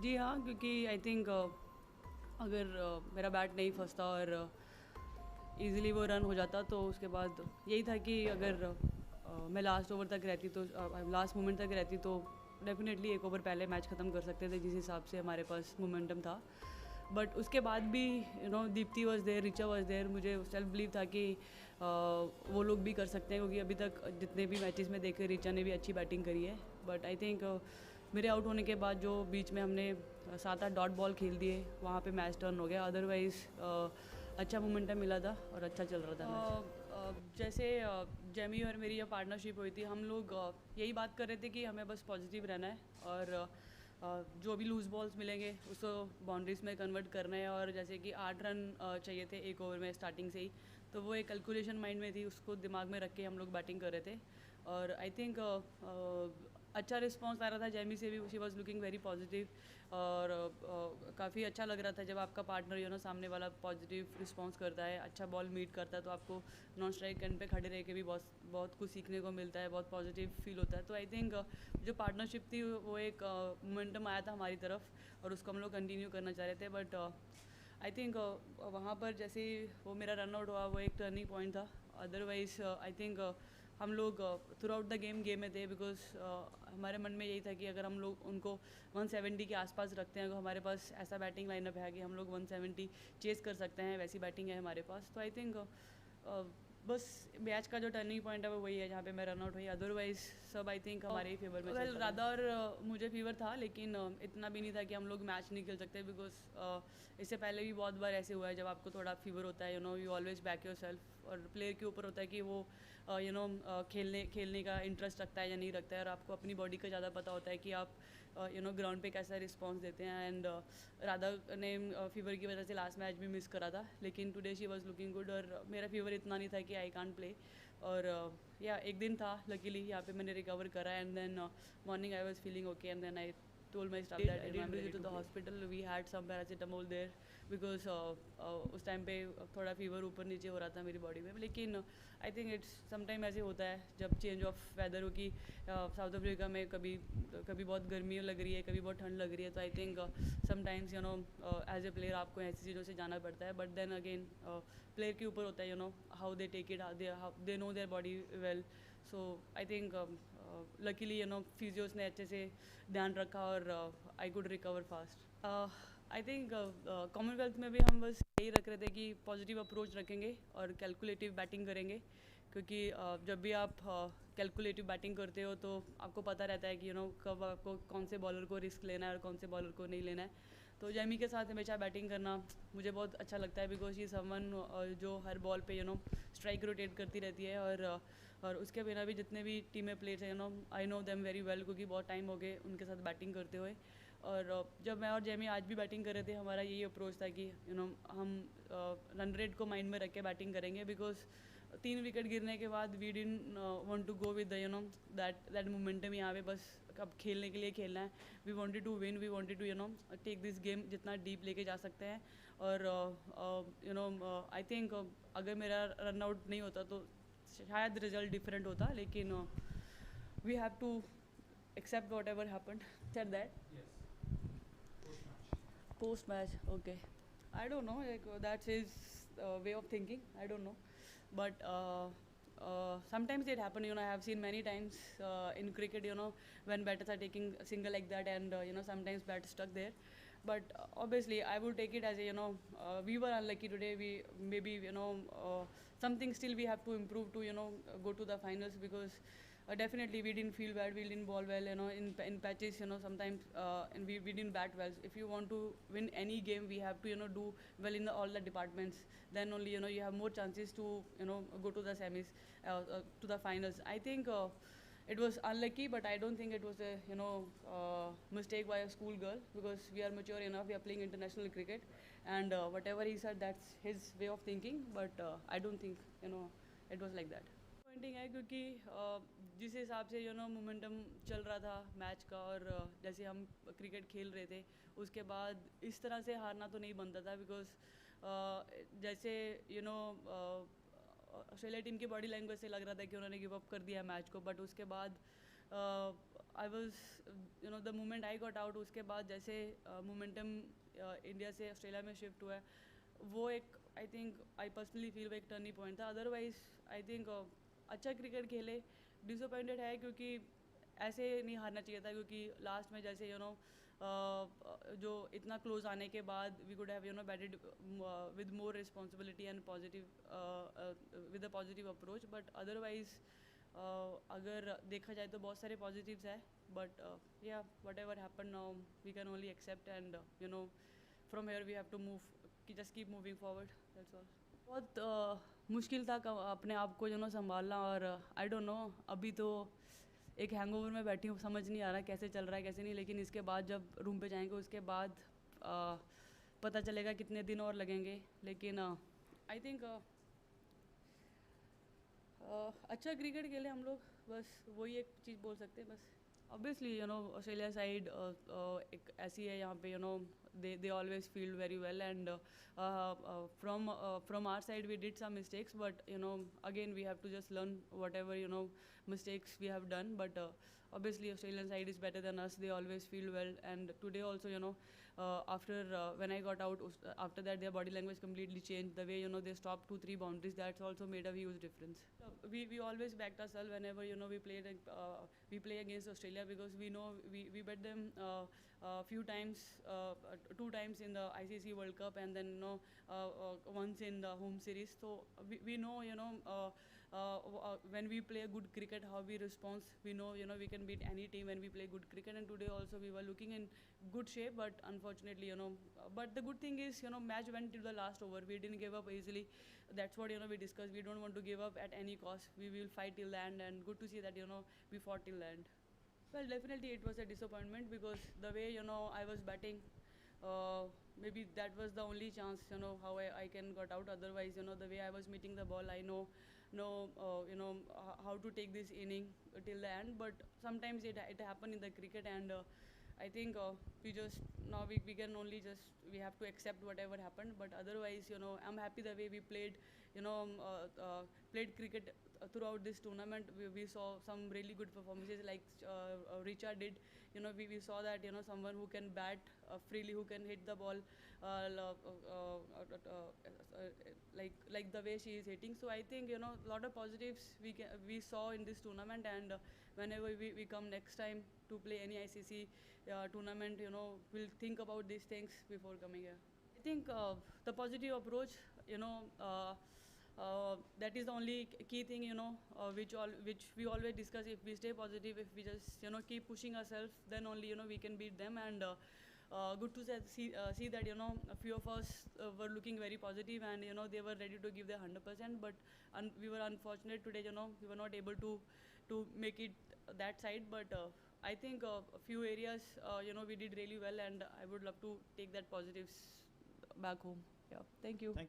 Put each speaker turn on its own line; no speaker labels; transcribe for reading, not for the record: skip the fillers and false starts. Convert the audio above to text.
जी हाँ, क्योंकि I think अगर मेरा बैट नहीं फंसता और इजीली वो रन हो जाता तो उसके बाद यही था कि अगर मैं लास्ट ओवर तक रहती तो लास्ट मोमेंट तक रहती तो डेफिनेटली एक ओवर पहले मैच ख़त्म कर सकते थे जिस हिसाब से हमारे पास मोमेंटम था। बट उसके बाद भी Deepti was there, Richa was there, मुझे सेल्फ बिलीव था कि वो लोग भी कर सकते हैं क्योंकि अभी तक जितने भी मैचेस में देखे रिचा ने भी अच्छी बैटिंग करी है। बट आई थिंक मेरे आउट होने के बाद जो बीच में हमने 7-8 डॉट बॉल खेल दिए वहाँ पे मैच टर्न हो गया। अदरवाइज़ अच्छा मोमेंटम मिला था और अच्छा चल रहा था मैच। जैसे जेमी और मेरी जब पार्टनरशिप हुई थी हम लोग यही बात कर रहे थे कि हमें बस पॉजिटिव रहना है और जो भी लूज़ बॉल्स मिलेंगे उसको बाउंड्रीज में कन्वर्ट करना है। और जैसे कि 8 रन चाहिए थे एक ओवर में स्टार्टिंग से ही, तो वो एक कैलकुलेशन माइंड में थी, उसको दिमाग में रख के हम लोग बैटिंग कर रहे थे। और आई थिंक अच्छा रिस्पॉन्स आ रहा था जेमी से भी, she was looking very positive. और काफ़ी अच्छा लग रहा था जब आपका पार्टनर सामने वाला पॉजिटिव रिस्पॉन्स करता है, अच्छा बॉल मीट करता है, तो आपको नॉन स्ट्राइक एंड पे खड़े रह के भी बहुत बहुत कुछ सीखने को मिलता है, बहुत पॉजिटिव फील होता है। तो आई थिंक जो पार्टनरशिप थी वो एक मोमेंटम आया था हमारी तरफ और उसको हम लोग कंटिन्यू करना चाह रहे थे। बट आई थिंक वहाँ पर जैसे ही वो मेरा रन आउट हुआ वो एक टर्निंग पॉइंट था। अदरवाइज आई थिंक हम लोग थ्रू आउट द गेम में थे, बिकॉज हमारे मन में यही था कि अगर हम लोग उनको 170 के आसपास रखते हैं, अगर हमारे पास ऐसा बैटिंग लाइनअप है कि हम लोग 170 चेस कर सकते हैं, वैसी बैटिंग है हमारे पास। तो आई थिंक बस मैच का जो टर्निंग पॉइंट है वो वही है जहाँ पे मैं रन आउट हुई। अदरवाइज सब आई थिंक हमारे ही फेवर में वेल राधा और मुझे फीवर था, लेकिन इतना भी नहीं था कि हम लोग मैच नहीं खेल सकते, बिकॉज इससे पहले भी बहुत बार ऐसे हुआ है जब आपको थोड़ा फीवर होता है, you always back your self. और प्लेयर के ऊपर होता है कि वो खेलने का इंटरेस्ट रखता है या नहीं रखता है, और आपको अपनी बॉडी का ज़्यादा पता होता है कि आप ग्राउंड पे कैसा रिस्पॉन्स देते हैं। एंड राधा ने फीवर की वजह से लास्ट मैच भी मिस करा था, लेकिन today she was looking good. और मेरा फीवर इतना नहीं था कि आई कांट प्ले। और या एक दिन था लकीली यहाँ पे मैंने रिकवर करा, and then morning I was feeling okay, and then I told my staff that I did visit to the hospital. We had some paracetamol there because उस टाइम पे थोड़ा फीवर ऊपर नीचे हो रहा था मेरी बॉडी में। लेकिन आई थिंक इट्स समटाइम ऐसे होता है जब चेंज ऑफ वेदर हो कि साउथ अफ्रीका में कभी कभी बहुत गर्मी लग रही है, कभी बहुत ठंड लग रही है। तो I think sometimes as a player आपको ऐसी चीज़ों से जाना पड़ता है। बट देन अगेन प्लेयर के ऊपर होता है how they take it, how they know their body well. So I think luckily physios ने अच्छे से ध्यान रखा और I could recover fast. I think Commonwealth में भी हम बस यही रख रहे थे कि पॉजिटिव अप्रोच रखेंगे और कैलकुलेटिव बैटिंग करेंगे, क्योंकि जब भी आप कैलकुलेटिव बैटिंग करते हो तो आपको पता रहता है कि कब आपको कौन से बॉलर को रिस्क लेना है और कौन से बॉलर को नहीं लेना है। तो जेमी के साथ हमेशा बैटिंग करना मुझे बहुत अच्छा लगता है, बिकॉज ये समवन जो हर बॉल पे स्ट्राइक रोटेट करती रहती है। और उसके बिना भी जितने भी टीमें प्लेयर्स हैं I know them very well, क्योंकि बहुत टाइम हो गए उनके साथ बैटिंग करते हुए। और जब मैं और जेमी आज भी बैटिंग कर रहे थे, हमारा यही अप्रोच था कि हम रन रेट को माइंड में रख के बैटिंग करेंगे, बिकॉज 3 विकेट गिरने के बाद we didn't want to go with the that momentum. यहाँ पे बस अब खेलने के लिए खेलना है। We wanted to win, we wanted to take this game जितना डीप लेके जा सकते हैं। और आई थिंक अगर मेरा रन आउट नहीं होता तो शायद रिजल्ट डिफरेंट होता, लेकिन we have to accept whatever happened. Said that. Post match, okay. I don't know, like that's his way of thinking. I don't know, but sometimes it happen. I have seen many times in cricket. When batters are taking a single like that, and sometimes bat stuck there. But obviously, I would take it as a we were unlucky today. We maybe something still we have to improve to go to the finals, because definitely we didn't feel bad, we didn't ball well, in patches, sometimes and we didn't bat well. If you want to win any game, we have to do well in all the departments. Then only you have more chances to go to the semis, to the finals. I think it was unlucky, but I don't think it was a mistake by a school girl, because we are mature enough, we are playing international cricket, and whatever he said, that's his way of thinking. But I don't think it was like that. Pointing है क्योंकि जिस हिसाब से momentum चल रहा था match का, और जैसे हम क्रिकेट खेल रहे थे, उसके बाद इस तरह से हारना तो नहीं बनता था, बिकॉज जैसे ऑस्ट्रेलिया टीम की बॉडी लैंग्वेज से लग रहा था कि उन्होंने गिव अप कर दिया मैच को। बट उसके बाद I was, the moment I got out, उसके बाद जैसे मोमेंटम इंडिया से ऑस्ट्रेलिया में शिफ्ट हुआ है, वो एक I think I personally feel वो एक टर्निंग पॉइंट था. अदरवाइज आई थिंक अच्छा क्रिकेट खेले, डिसअपॉइंटेड है क्योंकि ऐसे नहीं हारना चाहिए था, क्योंकि लास्ट में जैसे जो इतना क्लोज आने के बाद we could have batted with more responsibility and positive with a positive approach. But otherwise अगर देखा जाए तो बहुत सारे पॉजिटिव्स है, but yeah whatever happen now we can only accept and from here we have to move, कि just keep moving forward, that's all. बहुत मुश्किल था अपने आप को संभालना, और आई डोंट नो, अभी तो एक हैंगओवर में बैठी हूँ, समझ नहीं आ रहा कैसे चल रहा है कैसे नहीं, लेकिन इसके बाद जब रूम पे जाएंगे उसके बाद पता चलेगा कितने दिन और लगेंगे. लेकिन आई थिंक अच्छा क्रिकेट खेले हम लोग, बस वही एक चीज़ बोल सकते हैं. बस ऑब्वियसली ऑस्ट्रेलिया साइड एक ऐसी है यहाँ पे they always feel very well, and from our side we did some mistakes, but again we have to just learn whatever mistakes we have done. But obviously Australian side is better than us, they always feel well, and today also after when I got out, after that their body language completely changed, the way they stopped 2-3 boundaries, that's also made a huge difference. We always backed ourselves whenever we play against Australia, because we know we bet them few times, 2 times in the ICC World Cup, and then once in the home series. So we know when we play a good cricket how we respond. We know we can beat any team when we play good cricket, and today also we were looking in good shape, but unfortunately but the good thing is match went to the last over, we didn't give up easily. That's what we discussed, we don't want to give up at any cost, we will fight till the end, and good to see that we fought till the end. Well, definitely it was a disappointment, because the way I was batting, maybe that was the only chance how I can got out. Otherwise the way I was meeting the ball, I know how to take this inning till the end. But sometimes it happened in the cricket, and I think we just now we can only just we have to accept whatever happened. But otherwise I'm happy the way we played played cricket throughout this tournament. We saw some really good performances, like Richard did. We saw that someone who can bat freely, who can hit the ball like the way she is hitting. So I think a lot of positives we saw in this tournament, and whenever we come next time to play any ICC tournament, we'll think about these things before coming here. I think the positive approach, that is the only key thing, which we always discuss. If we stay positive, if we just keep pushing ourselves, then only we can beat them. And good to see that a few of us were looking very positive, and they were ready to give their 100%. But we were unfortunate today. We were not able to make it that side. But I think a few areas we did really well, and I would love to take that positives back home. Yeah, thank you.